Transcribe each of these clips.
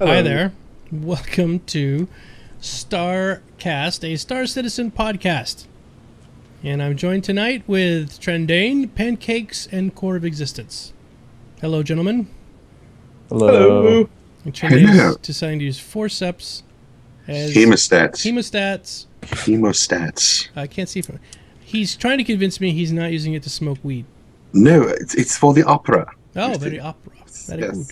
Hi there. Welcome to StarCast, a Star Citizen podcast. And I'm joined tonight with Trendane, Pancakes and Core of Existence. Hello, gentlemen. Hello. And Trendane is deciding to use forceps as Hemostats. I can't see from. He's trying to convince me he's not using it to smoke weed. No, it's for the opera. Oh, very opera. Very Yes. good.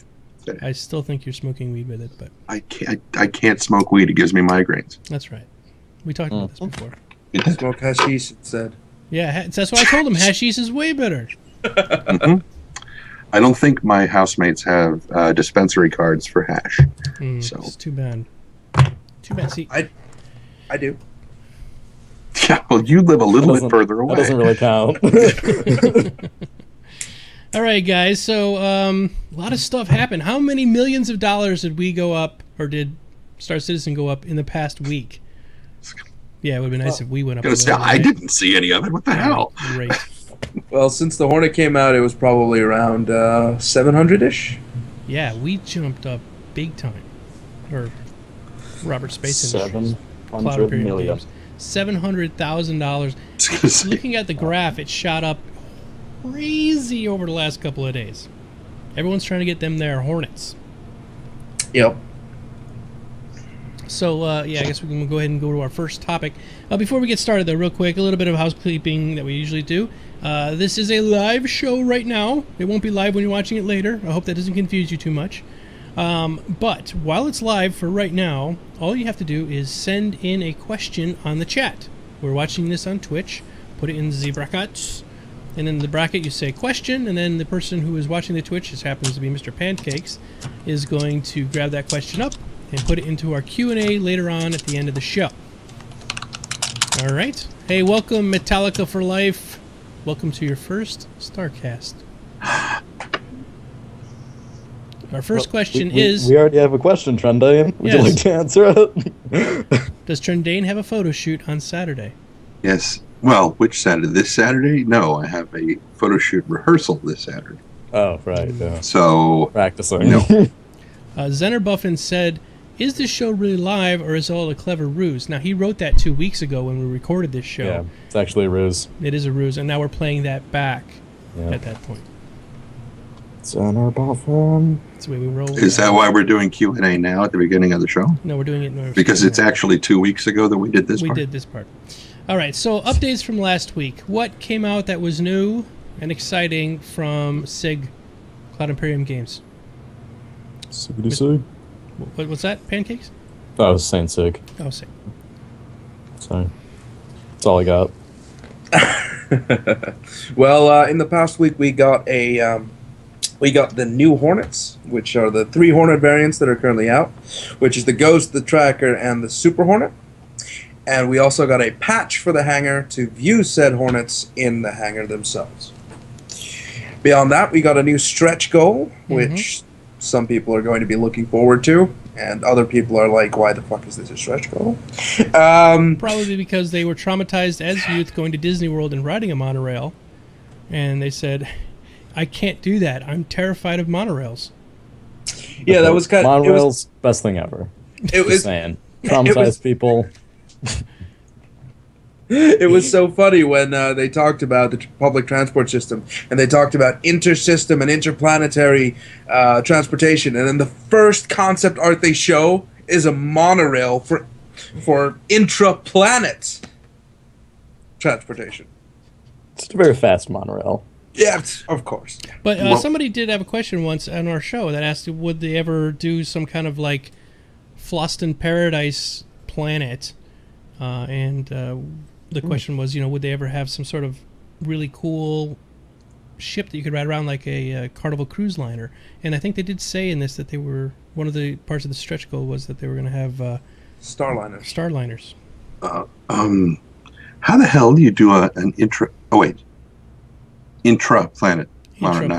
I still think you're smoking weed with it, but I can't smoke weed. It gives me migraines. that's right. We talked about this before. Smoke hashish, it said. Yeah, that's why I told him hashish is way better. I don't think my housemates have dispensary cards for hash. So It's too bad. Too bad. See, I do. yeah, well, you live a little bit further away. That doesn't really count. all right, guys. So a lot of stuff happened. How many millions of dollars did we go up, or did Star Citizen go up in the past week? Yeah, it would be nice if we went up. I didn't see any of it. What the hell? Great. Well, since the Hornet came out, it was probably around 700-ish. Yeah, we jumped up big time. Or Robert Space Industries. $700 million. $700,000. Looking at the graph, it shot up crazy over the last couple of days. Everyone's trying to get them their Hornets. Yep. So, I guess we can go ahead and go to our first topic. Before we get started, though, real quick, a little bit of housekeeping that we usually do. This is a live show right now. It won't be live when you're watching it later. I hope that doesn't confuse you too much. But while it's live for right now, all you have to do is send in a question on the chat. We're watching this on Twitch. Put it in the brackets. And in the bracket, you say question, and then the person who is watching the Twitch, this happens to be Mr. Pancakes, is going to grab that question up and put it into our Q&A later on at the end of the show. All right. Hey, welcome, Metallica for Life. Welcome to your first StarCast. Our first question is... We already have a question, Trendane. Would you like to answer it? Does Trendane have a photo shoot on Saturday? Yes. Well, which Saturday? This Saturday? No, I have a photo shoot rehearsal this Saturday. Oh, right. Yeah. So... Practicing. No. Zenner Buffin said, is this show really live or is it all a clever ruse? Now, he wrote that 2 weeks ago when we recorded this show. Yeah, it's actually a ruse. It is a ruse, and now we're playing that back at that point. Zenner Buffin. That's the way we roll. Is that why we're doing Q&A now at the beginning of the show? No, we're doing it in Because it's actually 2 weeks ago that we did this part? We did this part. All right, so updates from last week. What came out that was new and exciting from SIG, Cloud Imperium Games? Sig. What's that, Pancakes? I was saying Sig. Oh, SIG. Sorry. That's all I got. Well, in the past week, we got the new Hornets, which are the 3 Hornet variants that are currently out, which is the Ghost, the Tracker, and the Super Hornet. And we also got a patch for the hangar to view said Hornets in the hangar themselves. Beyond that, we got a new stretch goal, which some people are going to be looking forward to, and other people are like, why the fuck is this a stretch goal? Probably because they were traumatized as youth going to Disney World and riding a monorail, and they said, I can't do that. I'm terrified of monorails. Yeah, that was kind of... Monorails, best thing ever. Just saying. Traumatized people... It was so funny when they talked about the public transport system, and they talked about inter-system and interplanetary transportation, and then the first concept art they show is a monorail for intra-planet transportation. It's a very fast monorail. Yeah, of course. But somebody did have a question once on our show that asked, would they ever do some kind of like Floston Paradise planet? The question was, would they ever have some sort of really cool ship that you could ride around like a Carnival cruise liner? And I think they did say in this that they were, one of the parts of the stretch goal was that they were going to have Starliners. How the hell do you do an intra-planet? Not an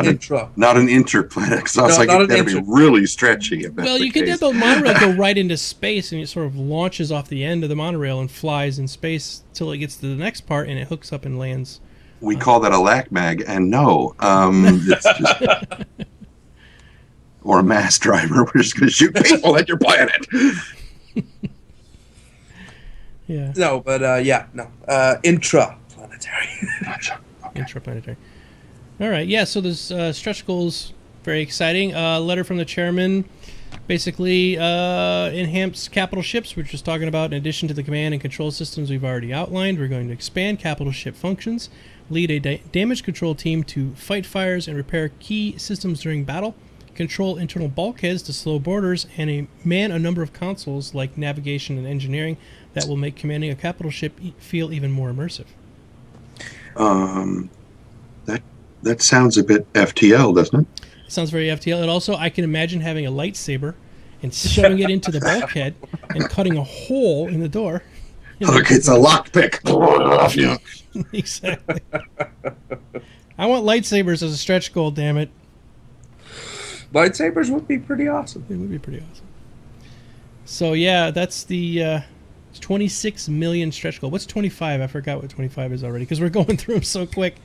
interplanet, because I was like, it's got to be really stretchy. Well, you could have the monorail go right into space, and it sort of launches off the end of the monorail and flies in space till it gets to the next part, and it hooks up and lands. We call that a lac mag, and no, it's just... or a mass driver. We're just going to shoot people at your planet. Yeah. No, but intraplanetary. Gotcha. Okay. Intraplanetary. All right. Yeah. So there's stretch goals. Very exciting. Letter from the chairman. Basically, enhance capital ships, which was talking about. In addition to the command and control systems we've already outlined, we're going to expand capital ship functions, lead a damage control team to fight fires and repair key systems during battle, control internal bulkheads to slow borders, and man a number of consoles like navigation and engineering that will make commanding a capital ship feel even more immersive. That sounds a bit FTL, doesn't it? It sounds very FTL. And also, I can imagine having a lightsaber and shoving it into the bulkhead and cutting a hole in the door. Look, it's a lockpick. Exactly. I want lightsabers as a stretch goal, damn it. Lightsabers would be pretty awesome. It would be pretty awesome. So, yeah, that's the 26 million stretch goal. What's 25? I forgot what 25 is already because we're going through them so quick.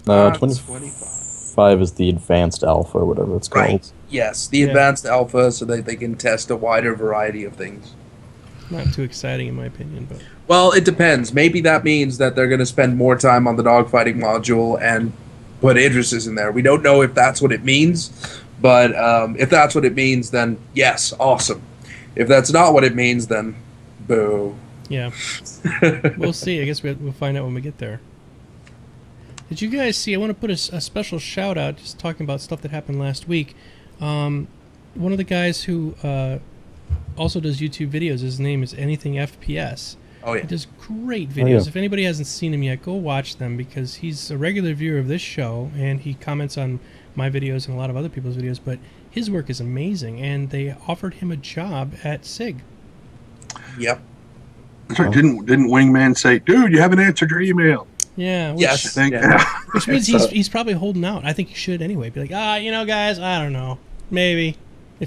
25 is the advanced alpha or whatever it's called. Right. Yes, the advanced alpha, so that they can test a wider variety of things. Not too exciting in my opinion, but Well, it depends. Maybe that means that they're going to spend more time on the dogfighting module and put Idrises in there. We don't know if that's what it means, but if that's what it means, then yes, awesome. If that's not what it means, then boo. yeah. We'll see. I guess we'll find out when we get there. Did you guys see? I want to put a special shout out, just talking about stuff that happened last week. One of the guys who also does YouTube videos, his name is Anything FPS. Oh, yeah. He does great videos. Oh, yeah. If anybody hasn't seen him yet, go watch them because he's a regular viewer of this show and he comments on my videos and a lot of other people's videos. But his work is amazing, and they offered him a job at SIG. Yep. That's right. Didn't Wingman say, "Dude, you haven't answered your email"? Yeah. Which, Yes. I think. Yeah. Which means he's probably holding out. I think he should anyway. Be like, guys, I don't know. Maybe.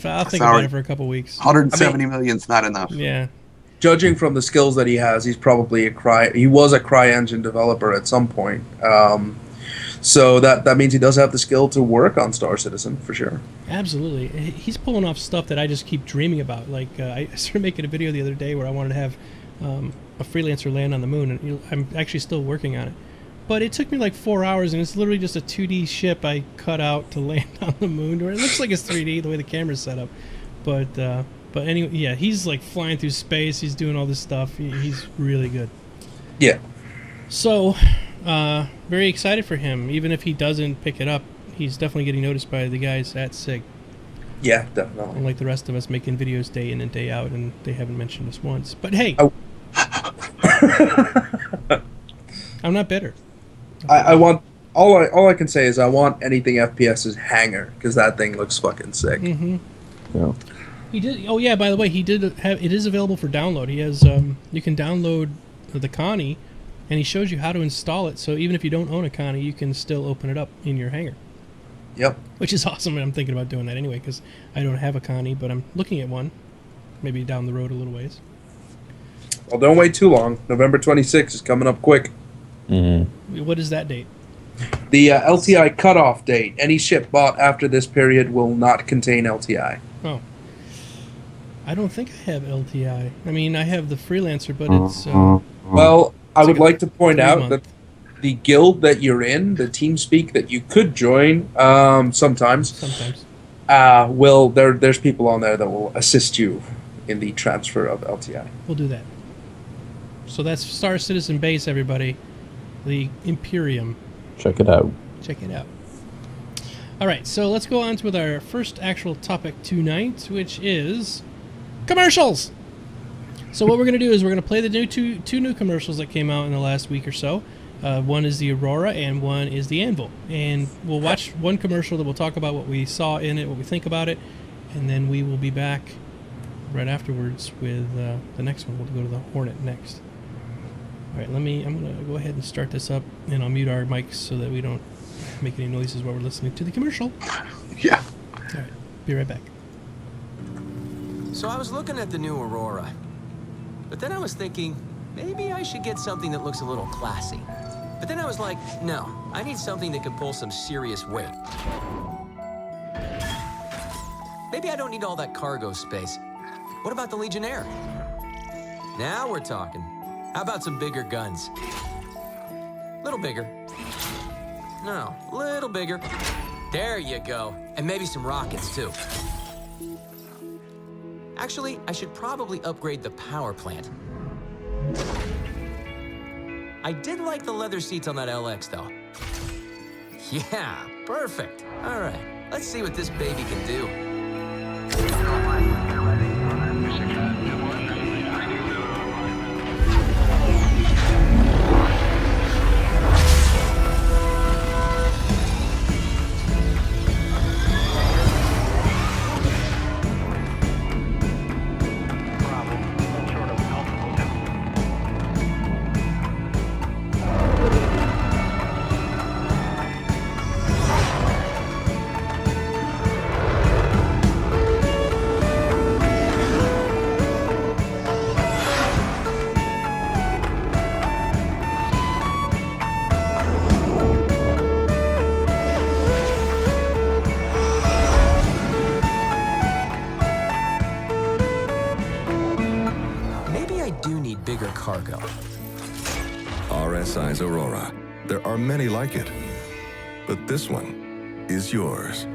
I'll think about it for a couple weeks. 170 million's not enough. Yeah. Judging from the skills that he has, he's probably he was a CryEngine developer at some point. So that means he does have the skill to work on Star Citizen for sure. Absolutely. He's pulling off stuff that I just keep dreaming about. Like, I started making a video the other day where I wanted to have a freelancer land on the moon, and I'm actually still working on it. But it took me like 4 hours, and it's literally just a 2D ship I cut out to land on the moon. It looks like it's 3D the way the camera's set up. But anyway, yeah, he's like flying through space. He's doing all this stuff. He's really good. Yeah. So, very excited for him. Even if he doesn't pick it up, he's definitely getting noticed by the guys at SIG. Yeah, definitely. Unlike the rest of us making videos day in and day out, and they haven't mentioned us once. But hey, I'm not bitter. I want all I can say is I want Anything FPS's hangar because that thing looks fucking sick. Mm-hmm. Yeah. He did. Oh yeah, by the way, he did have. It is available for download. He has. You can download the Connie, and he shows you how to install it. So even if you don't own a Connie, you can still open it up in your hangar. Yep. Which is awesome. And I'm thinking about doing that anyway because I don't have a Connie, but I'm looking at one. Maybe down the road a little ways. Well, don't wait too long. November 26th is coming up quick. Mm-hmm. What is that date? The LTI cutoff date. Any ship bought after this period will not contain LTI. Oh. I don't think I have LTI. I mean, I have the freelancer, but it's... Well, I would like to point 3 out month. that the guild that you're in, the TeamSpeak that you could join sometimes, there's people on there that will assist you in the transfer of LTI. We'll do that. So that's Star Citizen Base, everybody. The Imperium. Check it out. Check it out. All right, so let's go on with our first actual topic tonight, which is commercials. So what we're going to do is we're going to play the two new commercials that came out in the last week or so. One is the Aurora and one is the Anvil. And we'll watch one commercial that we'll talk about what we saw in it, what we think about it, and then we will be back right afterwards with the next one. We'll go to the Hornet next. All right, I'm going to go ahead and start this up, and I'll mute our mics so that we don't make any noises while we're listening to the commercial. Yeah. All right, be right back. So I was looking at the new Aurora, but then I was thinking, maybe I should get something that looks a little classy. But then I was like, no, I need something that can pull some serious weight. maybe I don't need all that cargo space. What about the Legionnaire? Now we're talking. How about some bigger guns? Little bigger. No, little bigger. There you go. And maybe some rockets, too. Actually, I should probably upgrade the power plant. I did like the leather seats on that LX, though. Yeah, perfect. All right, let's see what this baby can do. Cargo. RSI's Aurora. There are many like it, but this one is yours.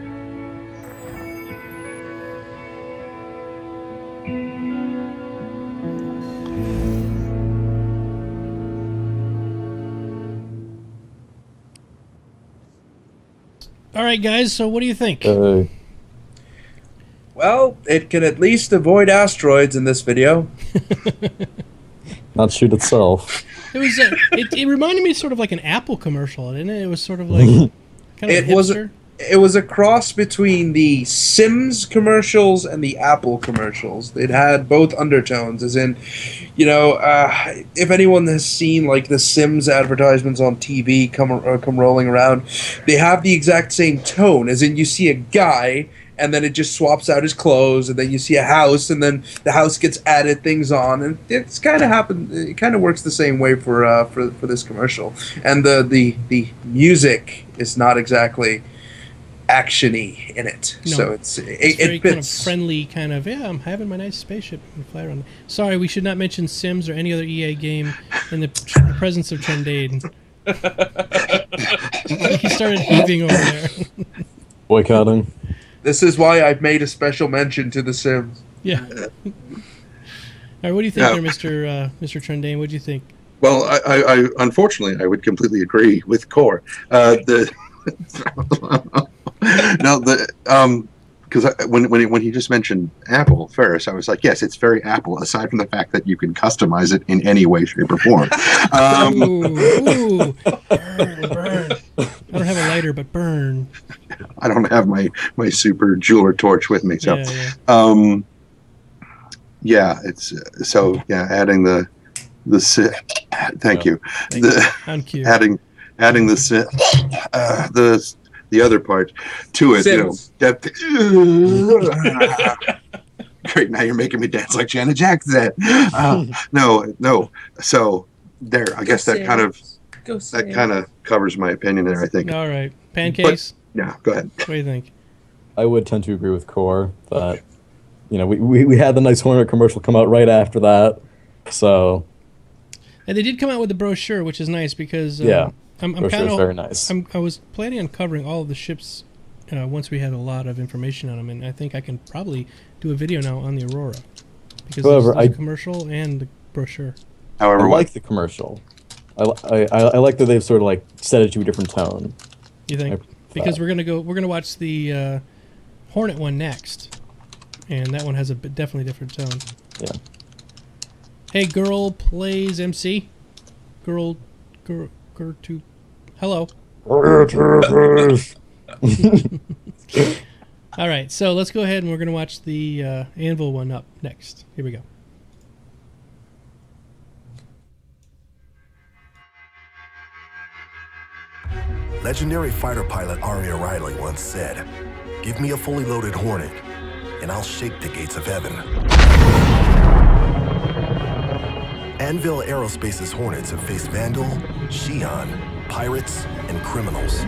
All right, guys, so what do you think? Well, it can at least avoid asteroids in this video. Not shoot itself. It was. It reminded me sort of like an Apple commercial, didn't it? It was sort of like kind of hipster. It was a cross between the Sims commercials and the Apple commercials. It had both undertones, as in, if anyone has seen like the Sims advertisements on TV come rolling around, they have the exact same tone, as in you see a guy and then it just swaps out his clothes, and then you see a house, and then the house gets added things on, and it's kind of happened. It kind of works the same way for this commercial, and the music is not exactly actiony in it, no. So it's fits. very kind of friendly, kind of I'm having my nice spaceship and fly around. Sorry, we should not mention Sims or any other EA game in the presence of Trendane. He started heaving over there. Boycotting. This is why I've made a special mention to The Sims. Yeah. All right, what do you think there, Mr. Trendane? What do you think? Well, I unfortunately I would completely agree with Core. Because when he just mentioned Apple Ferris, I was like, yes, it's very Apple. Aside from the fact that you can customize it in any way, shape, or form. Ooh, burn. I don't have a lighter, but burn. I don't have my super jeweler torch with me, so it's adding the thank you. On cue. Adding the other part to it, Sims. Great, now you're making me dance like Janet Jackson. No. So there, I guess that kind of covers my opinion there, I think. All right, Pancakes. Yeah, go ahead. What do you think? I would tend to agree with Core that we had the nice Hornet commercial come out right after that, so. And they did come out with the brochure, which is nice because I'm kind of very nice. I was planning on covering all of the ships once we had a lot of information on them, and I think I can probably do a video now on the Aurora because there's a commercial and the brochure. However, I like the commercial. I like that they've sort of like set it to a different tone. You think? Because we're gonna watch the Hornet one next, and that one has a definitely different tone. Yeah. Hey, girl plays MC. Girl to. Hello. All right, so let's go ahead and we're going to watch the Anvil one up next. Here we go. Legendary fighter pilot Aria Riley once said, "Give me a fully loaded Hornet, and I'll shake the gates of heaven." Anvil Aerospace's Hornets have faced Vandal, Xi'an, pirates, and criminals.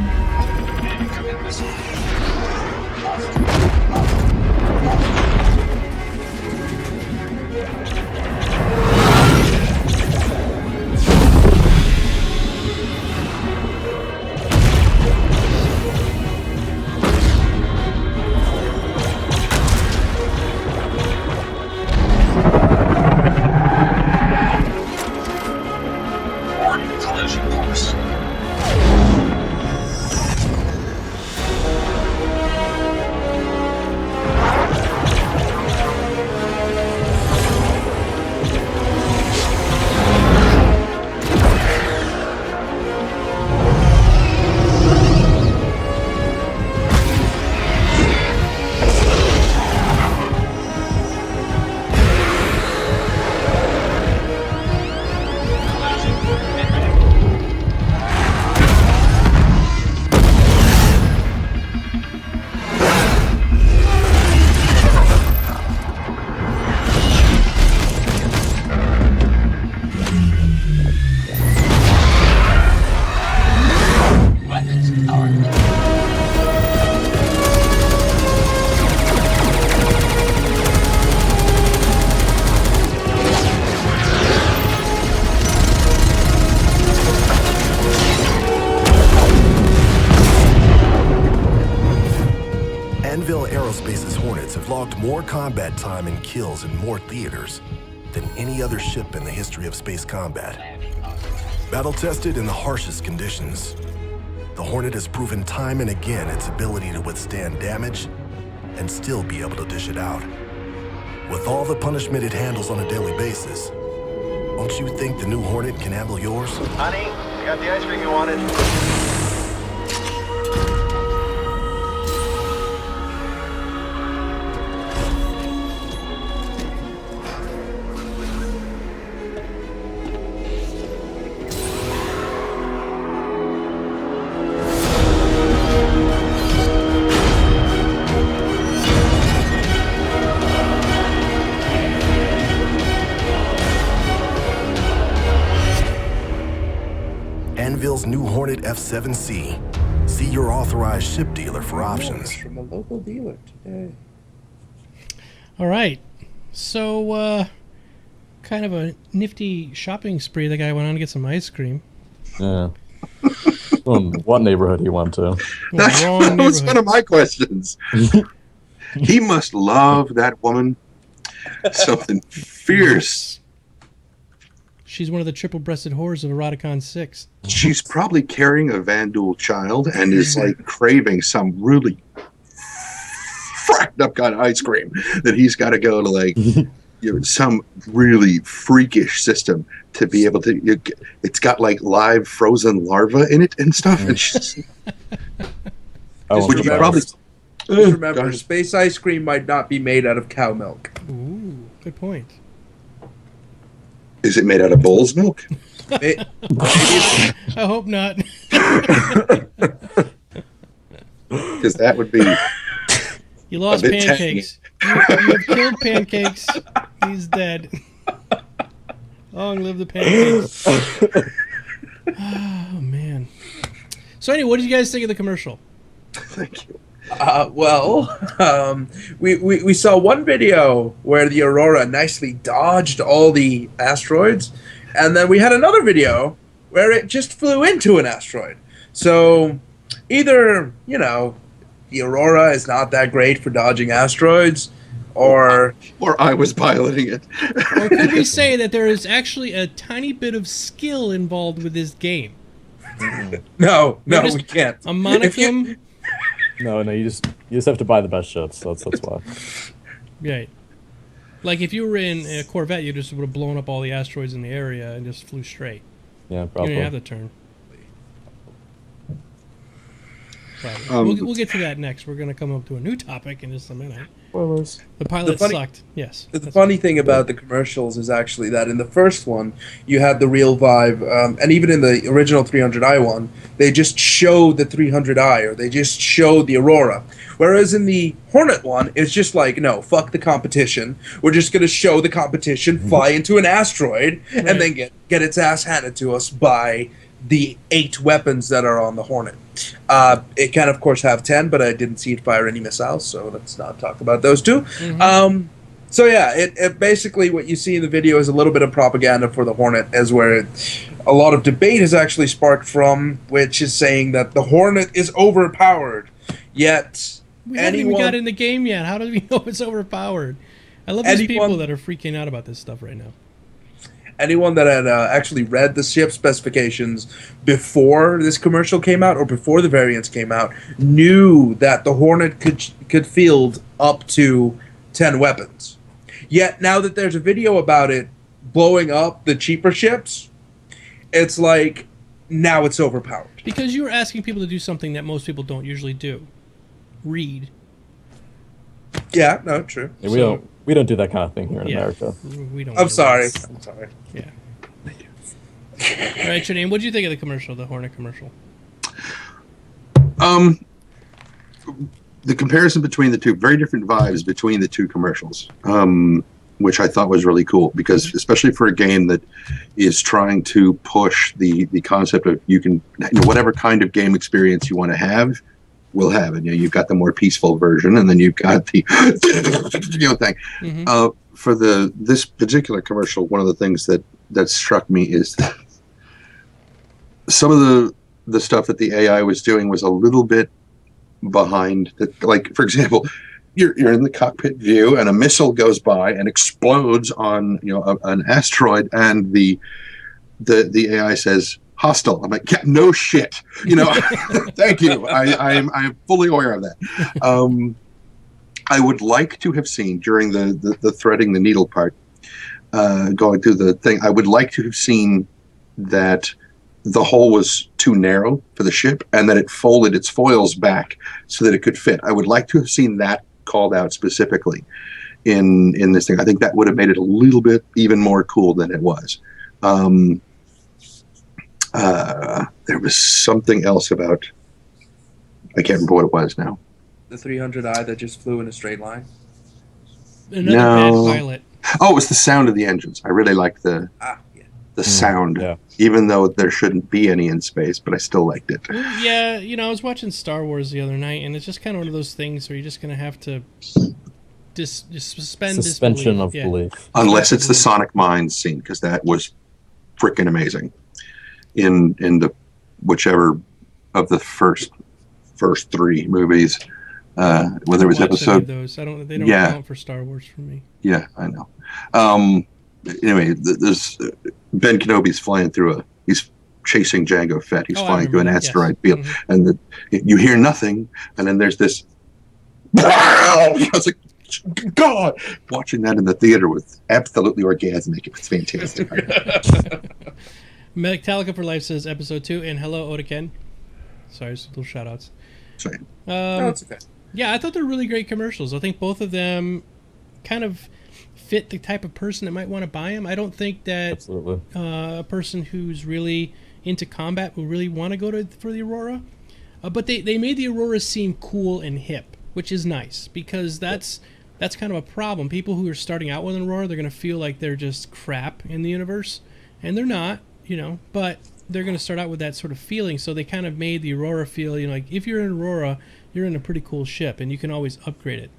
More combat time and kills in more theaters than any other ship in the history of space combat. Battle-tested in the harshest conditions, the Hornet has proven time and again its ability to withstand damage and still be able to dish it out. With all the punishment it handles on a daily basis, don't you think the new Hornet can handle yours? Honey, I got the ice cream you wanted. Anvil's new Hornet F7C. See your authorized ship dealer for options. From a local dealer today. All right. So, kind of a nifty shopping spree the guy went on to get some ice cream. Yeah. What neighborhood he went to? That was one of my questions. He must love that woman. Something fierce. She's one of the triple-breasted whores of Eroticon 6. She's probably carrying a Vandal child and is like craving some really fracked up kind of ice cream that he's got to go to like some really freakish system to be able to. It's got like live frozen larvae in it and stuff. And she's, Just remember, space ice cream might not be made out of cow milk. Ooh, good point. Is it made out of bull's milk? I hope not. Because that would be. You lost Pancakes. You have killed Pancakes. He's dead. Long live the Pancakes. Oh, man. So anyway, what did you guys think of the commercial? Thank you. We saw one video where the Aurora nicely dodged all the asteroids, and then we had another video where it just flew into an asteroid. So either, the Aurora is not that great for dodging asteroids, or I was piloting it. Or could we say that there is actually a tiny bit of skill involved with this game? No, we can't. A monicum. No, you just have to buy the best ships. That's why. Right. Like if you were in a Corvette, you just would have blown up all the asteroids in the area and just flew straight. Yeah, probably. You didn't have the turn. We'll get to that next. We're going to come up to a new topic in just a minute. Spoilers. The pilot sucked. Yes. The funny thing about the commercials is actually that in the first one, you had the real Vive, and even in the original 300i one, they just showed the 300i, or they just showed the Aurora. Whereas in the Hornet one, it's just like, no, fuck the competition. We're just going to show the competition fly into an asteroid and then get its ass handed to us by the 8 weapons that are on the Hornet. It can, of course, have 10, but I didn't see it fire any missiles, so let's not talk about those 2. So yeah, it basically what you see in the video is a little bit of propaganda for the Hornet, as where a lot of debate has actually sparked from, which is saying that the Hornet is overpowered. Yet we haven't even got in the game yet. How do we know it's overpowered? I love these people that are freaking out about this stuff right now. Anyone that had actually read the ship specifications before this commercial came out or before the variants came out knew that the Hornet could field up to 10 weapons. Yet now that there's a video about it blowing up the cheaper ships, it's like now it's overpowered. Because you were asking people to do something that most people don't usually do. Read. Yeah, no, true. Yeah, we don't do that kind of thing here in America. We don't. I'm sorry. Yeah. All right, Trendane, what did you think of the commercial, the Hornet commercial? The comparison between the two, very different vibes between the two commercials, which I thought was really cool, because especially for a game that is trying to push the concept of you can, whatever kind of game experience you want to have, we'll have it. You've got the more peaceful version, and then you've got the thing. For this particular commercial, one of the things that struck me is that some of the stuff that the AI was doing was a little bit behind. Like, for example, you're in the cockpit view, and a missile goes by and explodes on an asteroid, and the AI says hostile. I'm like, yeah, no shit. Thank you. I'm fully aware of that. I would like to have seen during the threading the needle part, going through the thing, I would like to have seen that the hole was too narrow for the ship and that it folded its foils back so that it could fit. I would like to have seen that called out specifically in this thing. I think that would have made it a little bit even more cool than it was. There was something else about, I can't remember what it was now. The 300i that just flew in a straight line? Another bad pilot. Oh, it was the sound of the engines. I really liked the sound, even though there shouldn't be any in space, but I still liked it. Yeah, I was watching Star Wars the other night, and it's just kind of one of those things where you're just going to have to just suspension of belief. Unless it's the Sonic Mines scene, because that was freaking amazing. In the whichever of the first 3 movies, whether it was episode those. They don't count for Star Wars for me. Yeah, I know. Anyway, there's Ben Kenobi's flying through he's chasing Jango Fett. He's flying through an asteroid field, and you hear nothing, and then there's this. I was like, God! Watching that in the theater was absolutely orgasmic. It was fantastic. Metallica for Life says episode 2, and hello Oda-Ken. Sorry, some little shout outs. Sorry. No, it's okay. Yeah, I thought they're really great commercials. I think both of them kind of fit the type of person that might want to buy them. I don't think that a person who's really into combat will really want to go for the Aurora. But they made the Aurora seem cool and hip, which is nice, because that's kind of a problem. People who are starting out with an Aurora, they're going to feel like they're just crap in the universe, and they're not, but they're going to start out with that sort of feeling. So they kind of made the Aurora feel, like if you're in Aurora, you're in a pretty cool ship, and you can always upgrade it,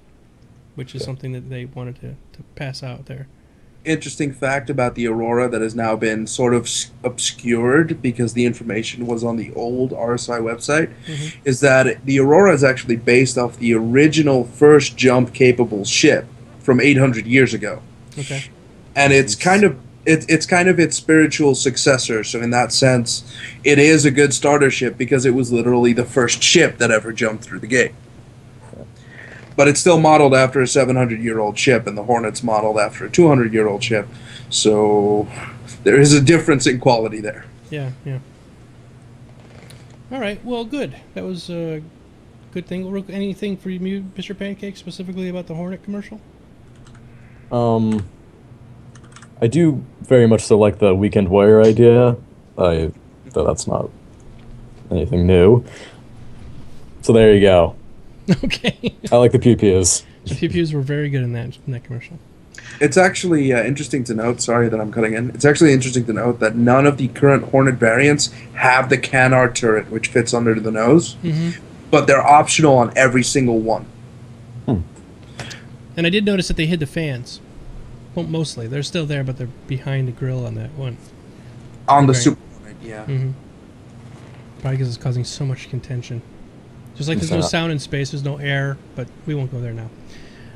which is something that they wanted to pass out there. Interesting fact about the Aurora that has now been sort of obscured because the information was on the old RSI website, is that the Aurora is actually based off the original first jump-capable ship from 800 years ago. Okay. And it's kind of its spiritual successor. So in that sense, it is a good starter ship because it was literally the first ship that ever jumped through the gate. But it's still modeled after a 700-year-old ship, and the Hornet's modeled after a 200-year-old ship. So there is a difference in quality there. Yeah. All right, well, good. That was a good thing. Anything for you, Mr. Pancake, specifically about the Hornet commercial? I do very much so like the Weekend Warrior idea. Though that's not anything new. So there you go. Okay. I like the pew-pews. The pew-pews were very good in that commercial. It's actually interesting to note, sorry that I'm cutting in, it's actually interesting to note that none of the current Hornet variants have the canard turret, which fits under the nose, but they're optional on every single one. And I did notice that they hid the fans. Well, mostly. They're still there, but they're behind the grill on that one. On the Right. Super Hornet, yeah. Probably because it's causing so much contention. Just like there's no sound in space, there's no air, but we won't go there now.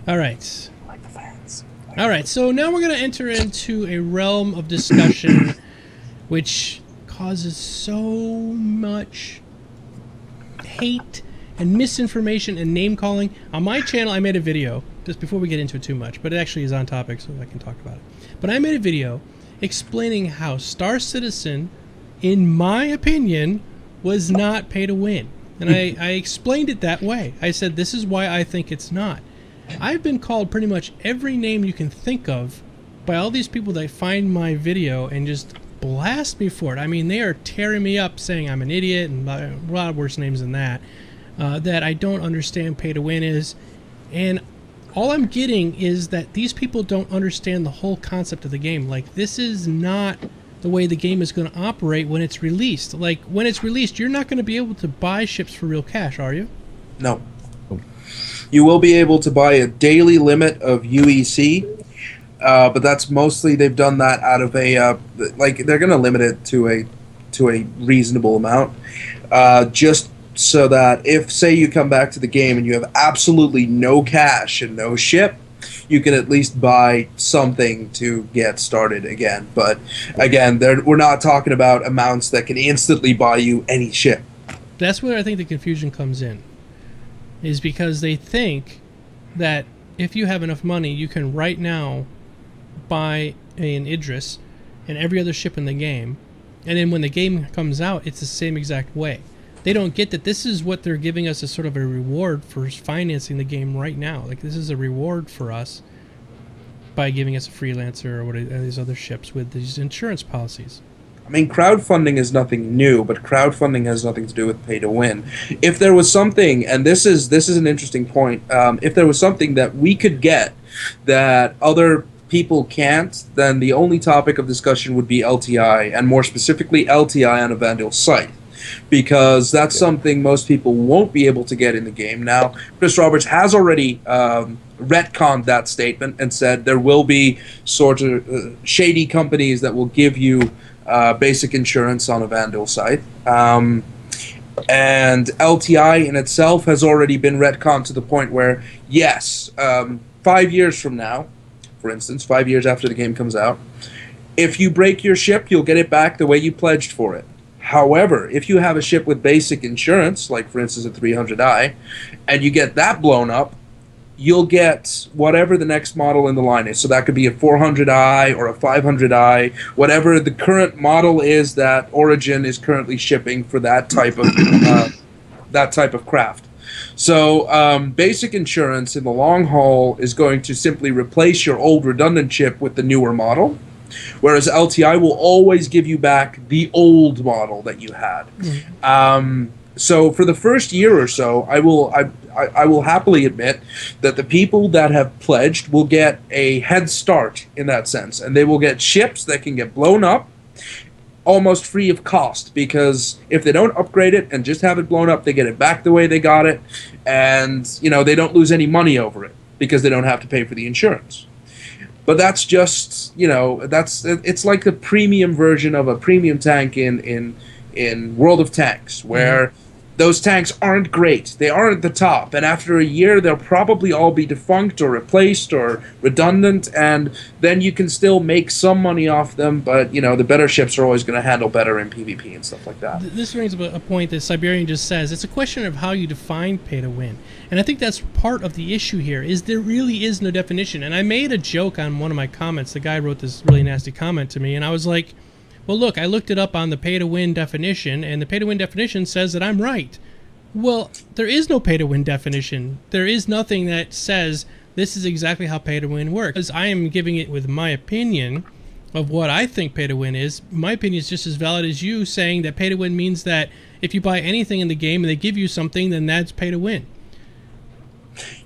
All right. Like the fans. All right, so now we're going to enter into a realm of discussion which causes so much hate and misinformation and name-calling. On my channel, I made a video, just before we get into it too much, but it actually is on topic, so I can talk about it. But I made a video explaining how Star Citizen, in my opinion, was not pay to win. And I explained it that way. I said, this is why I think it's not. I've been called pretty much every name you can think of by all these people that find my video and just blast me for it. I mean, they are tearing me up saying I'm an idiot and a lot of worse names than that, that I don't understand pay to win is. And all I'm getting is that these people don't understand the whole concept of the game. Like, this is not the way the game is going to operate when it's released. Like, when it's released, you're not going to be able to buy ships for real cash, are you? No. You will be able to buy a daily limit of UEC, but that's mostly, they've done that out of a, like, they're going to limit it to a reasonable amount, just so that if, say, you come back to the game and you have absolutely no cash and no ship, you can at least buy something to get started again. But again, we're not talking about amounts that can instantly buy you any ship. That's where I think the confusion comes in, is because they think that if you have enough money, you can right now buy an Idris and every other ship in the game, and then when the game comes out, it's the same exact way. They don't get that this is what they're giving us as sort of a reward for financing the game right now. Like, this is a reward for us by giving us a freelancer or what these other ships with these insurance policies. I mean, crowdfunding is nothing new, but crowdfunding has nothing to do with pay to win. If there was something, and this is an interesting point, if there was something that we could get that other people can't, then the only topic of discussion would be LTI, and more specifically LTI on a Vandal site, because that's something most people won't be able to get in the game. Now, Chris Roberts has already retconned that statement and said there will be sort of shady companies that will give you basic insurance on a Vandal site. And LTI in itself has already been retconned to the point where, yes, 5 years from now, for instance, 5 years after the game comes out, if you break your ship, you'll get it back the way you pledged for it. However, if you have a ship with basic insurance, like for instance a 300i, and you get that blown up, you'll get whatever the next model in the line is. So that could be a 400i or a 500i, whatever the current model is that Origin is currently shipping for that type of craft. So basic insurance in the long haul is going to simply replace your old redundant ship with the newer model, whereas LTI will always give you back the old model that you had. So for the first year or so, I will happily admit that the people that have pledged will get a head start in that sense, and they will get ships that can get blown up almost free of cost, because if they don't upgrade it and just have it blown up, they get it back the way they got it, and they don't lose any money over it because they don't have to pay for the insurance. But that's just, it's like the premium version of a premium tank in World of Tanks, where those tanks aren't great. They aren't the top. And after a year, they'll probably all be defunct or replaced or redundant, and then you can still make some money off them, but, the better ships are always going to handle better in PvP and stuff like that. This brings up a point that Siberian just says. It's a question of how you define pay to win. And I think that's part of the issue here, is there really is no definition. And I made a joke on one of my comments. The guy wrote this really nasty comment to me, and I was like, well, look, I looked it up on the pay-to-win definition, and the pay-to-win definition says that I'm right. Well, there is no pay-to-win definition. There is nothing that says this is exactly how pay-to-win works. Because I am giving it with my opinion of what I think pay-to-win is. My opinion is just as valid as you saying that pay-to-win means that if you buy anything in the game and they give you something, then that's pay-to-win.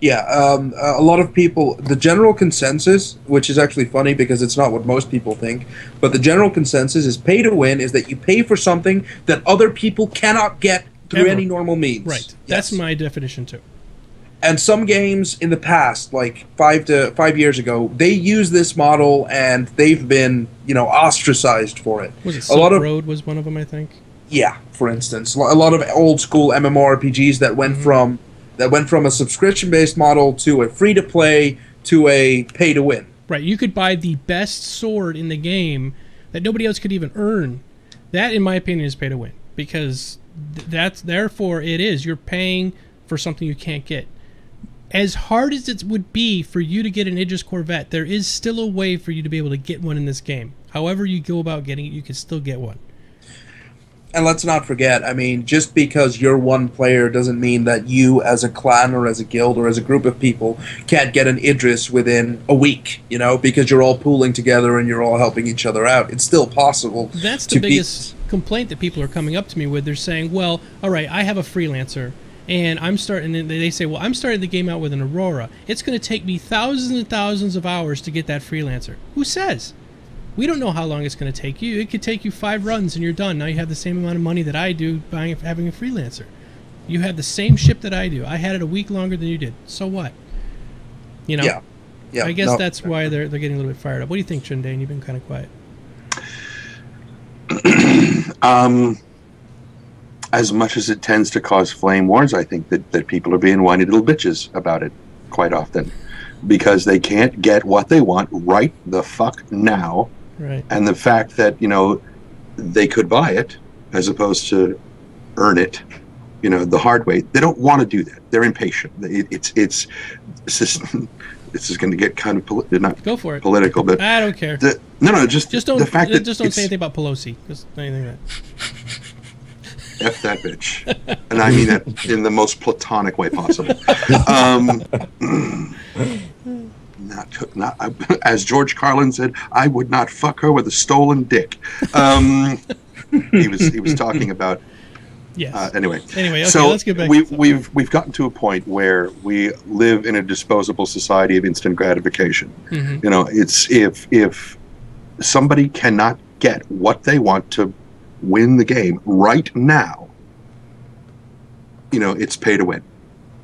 Yeah, a lot of people, the general consensus, which is actually funny because it's not what most people think, but the general consensus is pay to win is that you pay for something that other people cannot get through Ever. any normal means. Right. Yes. That's my definition too. And some games in the past, like 5 years ago, they use this model and they've been, ostracized for it. Was it Silk Road was one of them, I think? Yeah, for instance, a lot of old school MMORPGs that went from a subscription based model to a free to play to a pay to win. Right. You could buy the best sword in the game that nobody else could even earn. That, in my opinion, is pay to win because therefore you're paying for something you can't get. As hard as it would be for you to get an Idris Corvette, there is still a way for you to be able to get one in this game. However you go about getting it, you can still get one. And let's not forget, just because you're one player doesn't mean that you as a clan or as a guild or as a group of people can't get an Idris within a week, because you're all pooling together and you're all helping each other out. It's still possible. That's the biggest complaint that people are coming up to me with. They're saying, well, all right, I have a freelancer. And they say, well, I'm starting the game out with an Aurora. It's going to take me thousands and thousands of hours to get that freelancer. Who says? We don't know how long it's going to take you. It could take you 5 runs and you're done. Now you have the same amount of money that I do having a freelancer. You have the same ship that I do. I had it a week longer than you did. So what? Yeah. I guess that's why they're getting a little bit fired up. What do you think, Trendane? You've been kind of quiet. As much as it tends to cause flame wars, I think that people are being whiny little bitches about it quite often because they can't get what they want right the fuck now. Right. And the fact that, they could buy it as opposed to earn it, the hard way. They don't want to do that. They're impatient. It's this is going to get kind of not go for it. Political, but I don't care. Just don't the fact that just don't say anything about Pelosi. Just anything like that. F that bitch. And I mean that in the most platonic way possible. Not as George Carlin said, I would not fuck her with a stolen dick. He was talking about. Yes. Anyway, okay, so let's get back. We've gotten to a point where we live in a disposable society of instant gratification. Mm-hmm. It's if somebody cannot get what they want to win the game right now, it's pay to win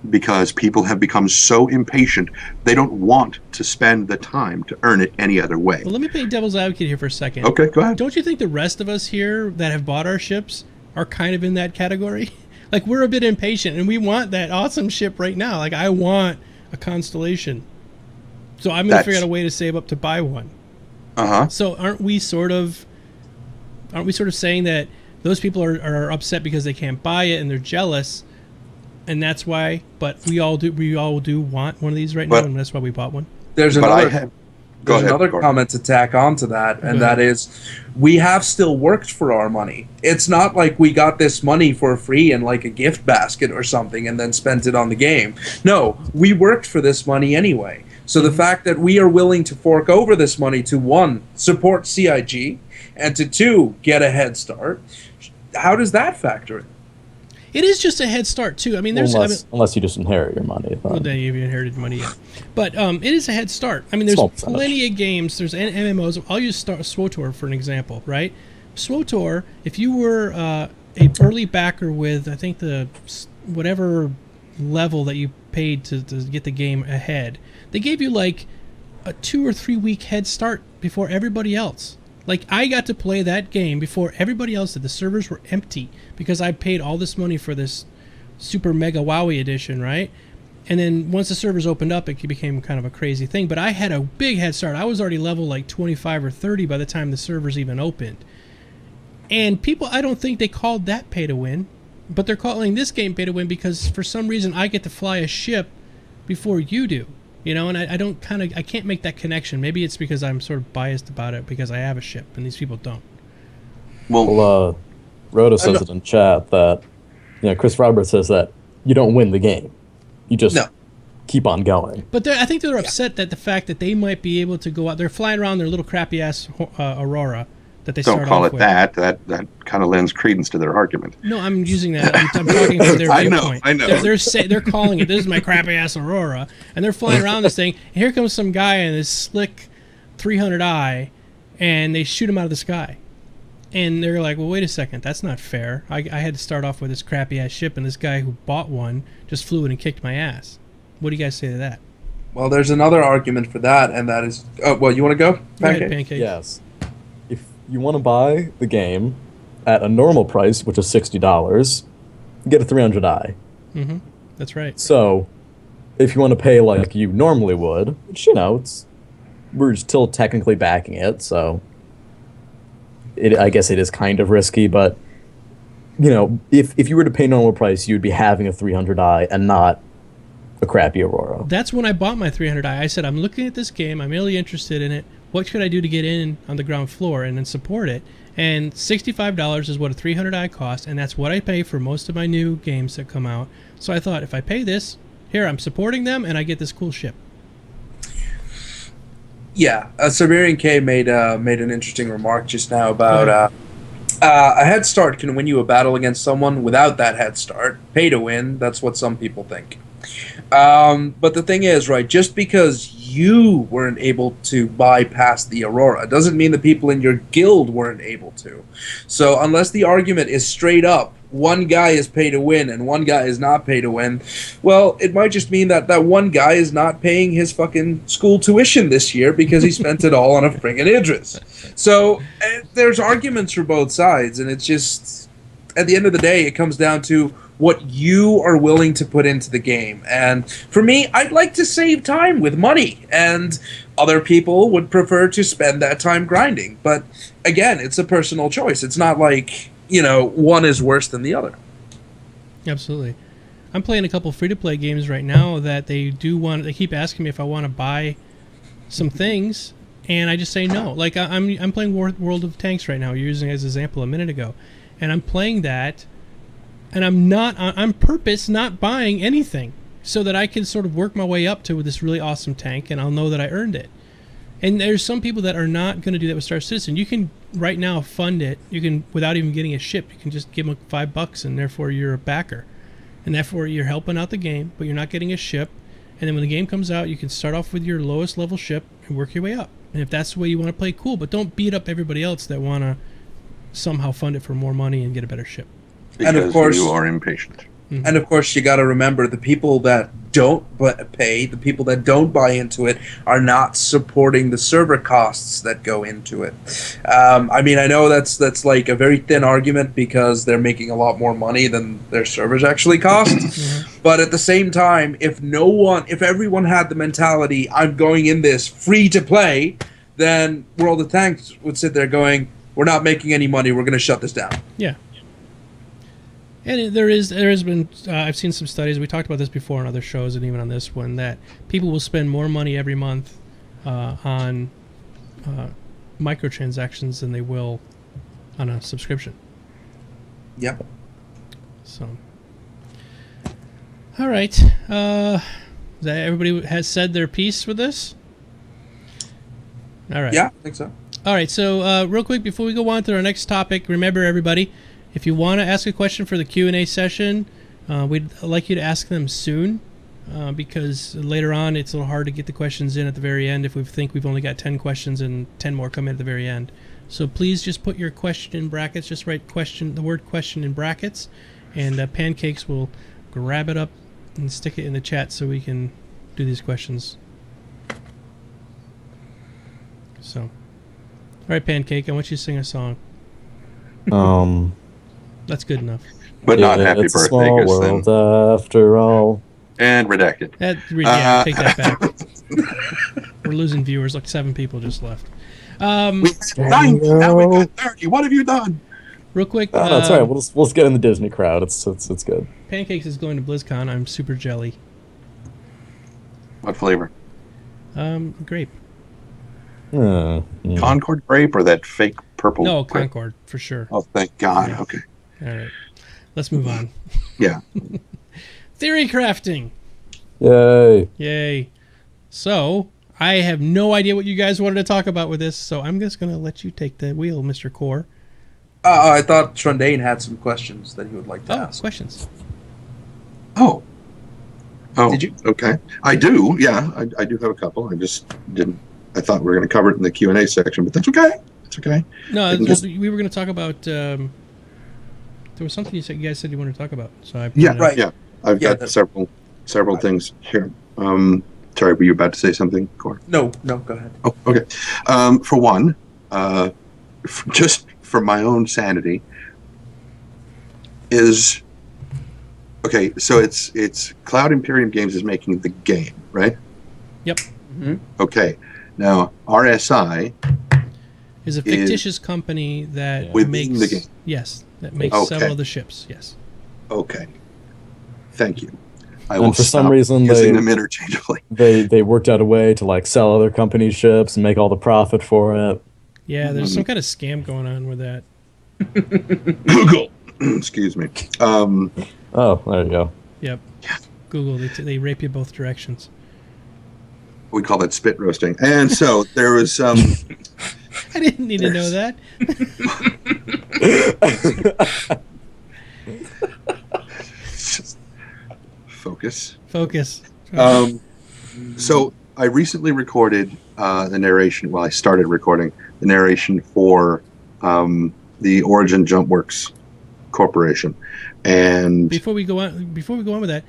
because people have become so impatient they don't want to spend the time to earn it any other way. Well, let me play devil's advocate here for a second. Okay, go ahead. Don't you think the rest of us here that have bought our ships are kind of in that category? Like, we're a bit impatient and we want that awesome ship right now. Like, I want a Constellation, so I'm going to figure out a way to save up to buy one. So aren't we sort of saying that those people are upset because they can't buy it and they're jealous, and that's why? But we all do want one of these right now, and that's why we bought one. There's another comment to tack onto that, and that is, we have still worked for our money. It's not like we got this money for free in like a gift basket or something and then spent it on the game. No, we worked for this money anyway. So the fact that we are willing to fork over this money to, 1, support CIG, and to 2, get a head start, how does that factor in? It is just a head start too. Unless you just inherit your money. Well, then you've inherited money, yeah. But it is a head start. There's plenty of games. There's MMOs. I'll use SWTOR for an example, right? SWTOR, if you were a early backer with, I think, the whatever level that you paid to get the game ahead, they gave you like a 2 or 3 week head start before everybody else. Like, I got to play that game before everybody else did. The servers were empty because I paid all this money for this super mega wowie edition, right? And then once the servers opened up, it became kind of a crazy thing. But I had a big head start. I was already level like 25 or 30 by the time the servers even opened. And people, I don't think they called that pay to win, but they're calling this game pay to win because for some reason I get to fly a ship before you do. And I can't make that connection. Maybe it's because I'm sort of biased about it because I have a ship and these people don't. Well, Rhoda says it in chat that, Chris Roberts says that you don't win the game. You just keep on going. But I think they're upset that the fact that they might be able to go out, they're flying around their little crappy ass Aurora that they Don't start call off it with. that. That kind of lends credence to their argument. No, I'm using that. I'm talking from their I know, viewpoint. I know. They're calling it, this is my crappy ass Aurora, and they're flying around this thing, and here comes some guy in this slick 300i, and they shoot him out of the sky. And they're like, well, wait a second, that's not fair. I had to start off with this crappy ass ship, and this guy who bought one just flew it and kicked my ass. What do you guys say to that? Well, there's another argument for that, and that is... you want to go? Go ahead, Pancake? Pancake. Yes. If you want to buy the game at a normal price, which is $60, you get a 300i. Mm-hmm. That's right. So, if you want to pay like you normally would, which, we're still technically backing it, so I guess it is kind of risky, but, if you were to pay normal price, you'd be having a 300i and not a crappy Aurora. That's when I bought my 300i. I said, I'm looking at this game. I'm really interested in it. What should I do to get in on the ground floor and then support it? And $65 is what a 300i costs, and that's what I pay for most of my new games that come out. So I thought, if I pay this, here, I'm supporting them, and I get this cool ship. Yeah, Siberian K made an interesting remark just now about a head start can win you a battle against someone. Without that head start, pay to win, that's what some people think. But the thing is, right, just because you weren't able to bypass the Aurora doesn't mean the people in your guild weren't able to. So unless the argument is straight up, one guy is pay to win and one guy is not pay to win, well, it might just mean that one guy is not paying his fucking school tuition this year because he spent it all on a friggin' Idris. So there's arguments for both sides, and it's just, at the end of the day, it comes down to what you are willing to put into the game. And for me, I'd like to save time with money, and other people would prefer to spend that time grinding. But again, it's a personal choice. It's not like, one is worse than the other. Absolutely. I'm playing a couple free-to-play games right now that they keep asking me if I want to buy some things, and I just say no. Like, I'm playing World of Tanks right now, using it as an example a minute ago, and I'm playing that, and I'm on purpose not buying anything so that I can sort of work my way up to this really awesome tank, and I'll know that I earned it. And there's some people that are not going to do that with Star Citizen. You can right now fund it. You can, without even getting a ship, you can just give them $5, and therefore you're a backer, and therefore you're helping out the game, but you're not getting a ship. And then when the game comes out, you can start off with your lowest level ship and work your way up. And if that's the way you want to play, cool. But don't beat up everybody else that want to somehow fund it for more money and get a better ship. Because And of course- you are impatient. Mm-hmm. And of course, you got to remember the people that don't pay, the people that don't buy into it, are not supporting the server costs that go into it. I mean, I know that's like a very thin argument because they're making a lot more money than their servers actually cost. Mm-hmm. But at the same time, if everyone had the mentality, I'm going in this free to play, then World of Tanks would sit there going, we're not making any money, we're going to shut this down. Yeah. And there has been, I've seen some studies, we talked about this before on other shows and even on this one, that people will spend more money every month on microtransactions than they will on a subscription. Yep. So, all right. That everybody has said their piece with this? All right. Yeah, I think so. All right, so real quick before we go on to our next topic, remember everybody, if you want to ask a question for the Q&A session, we'd like you to ask them soon because later on it's a little hard to get the questions in at the very end if we think we've only got 10 questions and 10 more come in at the very end. So please just put your question in brackets, just write the word question in brackets, and Pancakes will grab it up and stick it in the chat so we can do these questions. So, all right, Pancake, I want you to sing a song. That's good enough. But not Happy it's a Birthday, small because then... world after all. And redacted. Yeah, take that back. We're losing viewers. Like 7 people just left. Now we got 30. What have you done? Real quick. That's all right. We'll just get in the Disney crowd. It's good. Pancakes is going to BlizzCon. I'm super jelly. What flavor? Grape. Concord grape or that fake purple? No, grape? Concord for sure. Oh, thank God. Okay. All right, let's move on. Yeah. Theory crafting. Yay. Yay. So, I have no idea what you guys wanted to talk about with this, so I'm just going to let you take the wheel, Mr. Core. I thought Trendane had some questions that he would like to ask. Questions. Oh. Did you? Okay. I do. Yeah, I do have a couple. I just didn't. I thought we were going to cover it in the Q&A section, but that's okay. It's okay. No, we were going to talk about. There was something you guys said you wanted to talk about. So I Right. Yeah, I've got several things here. Sorry, were you about to say something, Core? No, go ahead. Oh, okay. For one, just for my own sanity, is okay. So it's Cloud Imperium Games is making the game, right? Yep. Mm-hmm. Okay. Now RSI is a fictitious company that within the game. Yes, that makes several of the ships. Yes. Okay. Thank you. I And will for some stop reason using them interchangeably. They worked out a way to like sell other companies' ships and make all the profit for it. Yeah, there's some kind of scam going on with that. Google. Excuse me. Oh, there you go. Yep. Google, they rape you both directions. We call that spit roasting. And so there was I didn't need to know that. Focus. So I recently recorded the narration. Well, I started recording the narration for the Origin Jumpworks Corporation. And before we go on with that,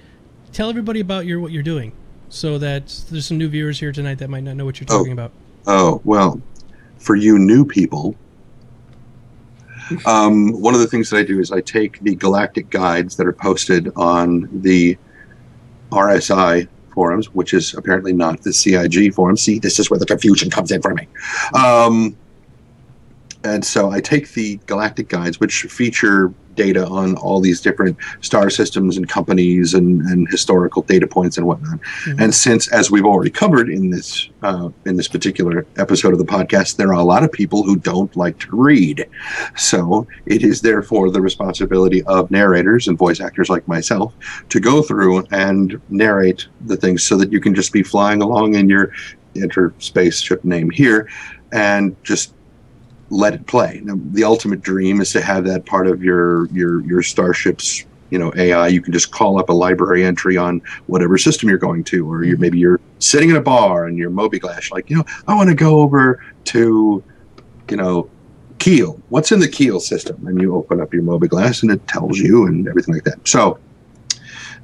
tell everybody about what you're doing, so that there's some new viewers here tonight that might not know what you're talking about. Oh, well, for you new people, one of the things that I do is I take the galactic guides that are posted on the RSI forums, which is apparently not the CIG forum. See, this is where the confusion comes in for me. And so I take the galactic guides, which feature data on all these different star systems and companies and historical data points and whatnot. Mm-hmm. And since, as we've already covered in this particular episode of the podcast, there are a lot of people who don't like to read. So it is therefore the responsibility of narrators and voice actors like myself to go through and narrate the things so that you can just be flying along in your interspace ship name here and just let it play. Now, the ultimate dream is to have that part of your starship's AI. You can just call up a library entry on whatever system you're going to, or maybe you're sitting in a bar and you're Moby-Glash, like, I want to go over to Keel. What's in the Keel system? And you open up your Moby-Glash and it tells you and everything like that. So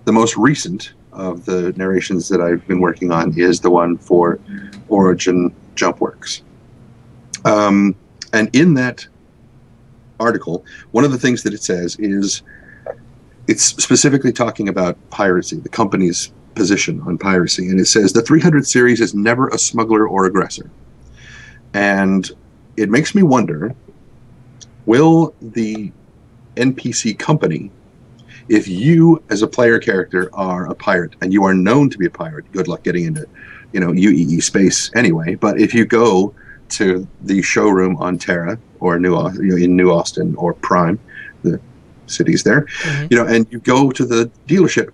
the most recent of the narrations that I've been working on is the one for Origin Jumpworks. And in that article, one of the things that it says is it's specifically talking about piracy, the company's position on piracy. And it says the 300 series is never a smuggler or aggressor. And it makes me wonder, will the NPC company, if you as a player character are a pirate and you are known to be a pirate, good luck getting into UEE space anyway, but if you go to the showroom on Terra or in New Austin or Prime, the cities there, and you go to the dealership,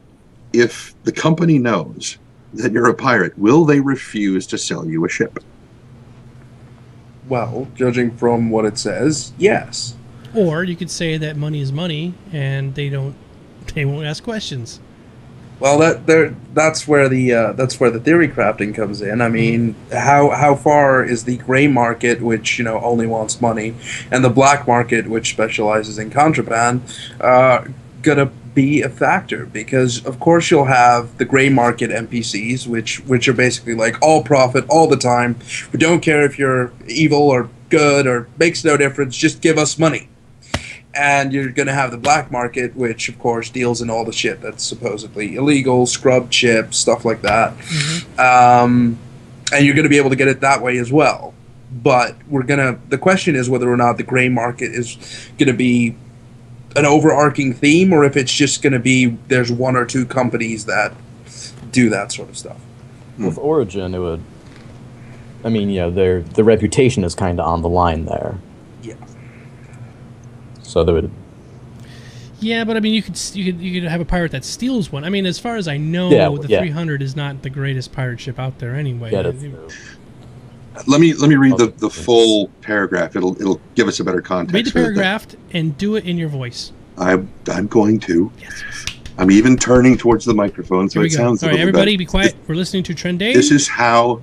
if the company knows that you're a pirate, will they refuse to sell you a ship? Well, judging from what it says, yes. Or you could say that money is money and they won't ask questions. Well, that's where the theory crafting comes in. I mean, how far is the gray market, which only wants money, and the black market, which specializes in contraband, gonna be a factor? Because of course you'll have the gray market NPCs, which are basically like all profit all the time. We don't care if you're evil or good or makes no difference. Just give us money. And you're going to have the black market, which, of course, deals in all the shit that's supposedly illegal, scrubbed chips, stuff like that. Mm-hmm. And you're going to be able to get it that way as well. But the question is whether or not the gray market is going to be an overarching theme, or if it's just going to be there's one or two companies that do that sort of stuff. With Origin, it would... I mean, their reputation is kind of on the line there. Yeah. So they would... Yeah, but I mean, you could have a pirate that steals one. I mean, as far as I know, the 300 is not the greatest pirate ship out there anyway. Yeah, that's true. Let me read the full paragraph. It'll give us a better context. Read the paragraph and do it in your voice. I'm going to. Yes. I'm even turning towards the microphone, so it sounds. All right, everybody, be quiet. We're listening to Trendane. This is how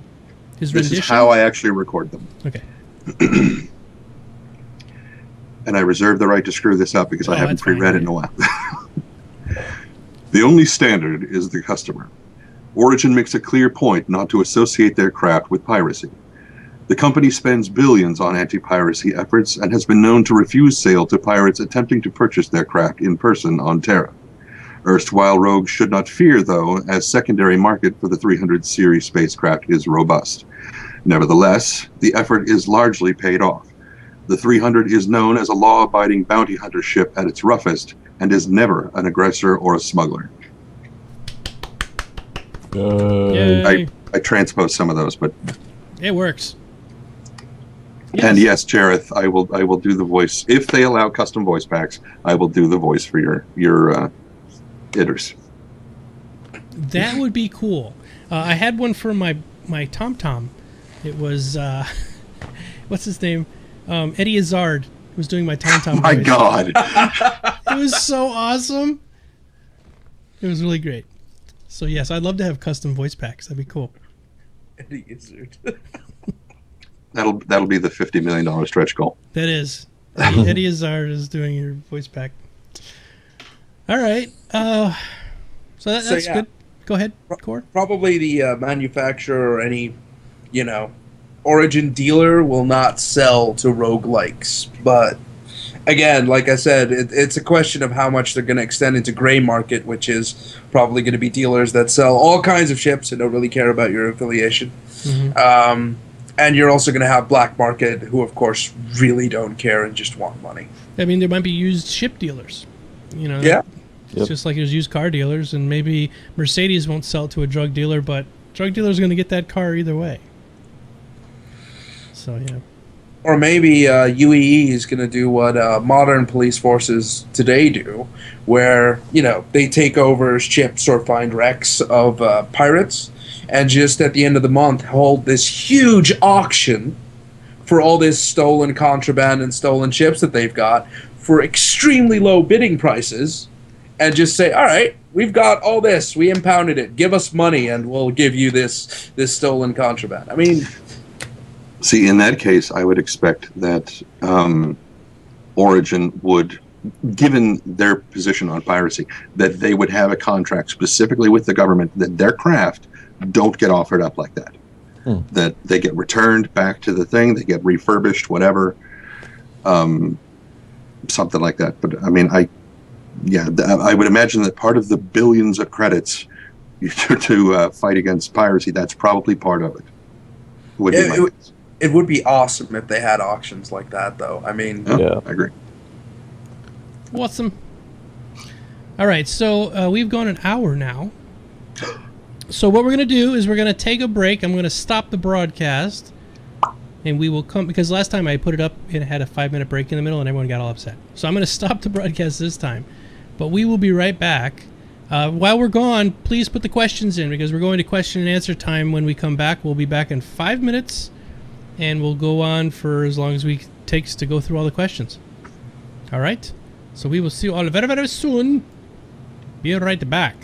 I actually record them. Okay. And I reserve the right to screw this up because I haven't pre-read it in a while. The only standard is the customer. Origin makes a clear point not to associate their craft with piracy. The company spends billions on anti-piracy efforts and has been known to refuse sale to pirates attempting to purchase their craft in person on Terra. Erstwhile rogues should not fear, though, as secondary market for the 300 series spacecraft is robust. Nevertheless, the effort is largely paid off. The 300 is known as a law-abiding bounty hunter ship at its roughest and is never an aggressor or a smuggler. I transposed some of those, but it works. Yes. And yes, Jareth, I will do the voice if they allow custom voice packs. I will do the voice for your hitters. That would be cool. I had one for my TomTom. It was what's his name? Eddie Izzard was doing my TomTom. My voice. God, it was so awesome. It was really great. So yes, I'd love to have custom voice packs. That'd be cool. Eddie Izzard. That'll be the $50 million stretch goal. That is. Eddie Izzard is doing your voice pack. All right. So that's good. Go ahead, Core. Probably the manufacturer or any, Origin dealer will not sell to roguelikes. But again, like I said, it's a question of how much they're going to extend into gray market, which is probably going to be dealers that sell all kinds of ships and don't really care about your affiliation. Mm-hmm. And you're also going to have black market who, of course, really don't care and just want money. I mean, there might be used ship dealers. Yeah. It's just like there's used car dealers, and maybe Mercedes won't sell to a drug dealer, but drug dealer's going to get that car either way. So, yeah. Or maybe UEE is going to do what modern police forces today do, where, they take over ships or find wrecks of pirates, and just at the end of the month hold this huge auction for all this stolen contraband and stolen ships that they've got for extremely low bidding prices, and just say, all right, we've got all this, we impounded it, give us money and we'll give you this stolen contraband. I mean... See, in that case, I would expect that Origin would, given their position on piracy, that they would have a contract specifically with the government that their craft don't get offered up like that. That they get returned back to the thing, they get refurbished, whatever, something like that. But I mean, I would imagine that part of the billions of credits to fight against piracy, that's probably part of it. It would be awesome if they had auctions like that, though. I mean, I agree. Awesome. All right, so we've gone an hour now. So what we're going to do is we're going to take a break. I'm going to stop the broadcast, and we will come, because last time I put it up, it had a 5-minute break in the middle, and everyone got all upset. So I'm going to stop the broadcast this time, but we will be right back. While we're gone, please put the questions in, because we're going to question and answer time when we come back. We'll be back in 5 minutes, and we'll go on for as long as it takes to go through all the questions. All right? So we will see you all very, very soon. Be right back.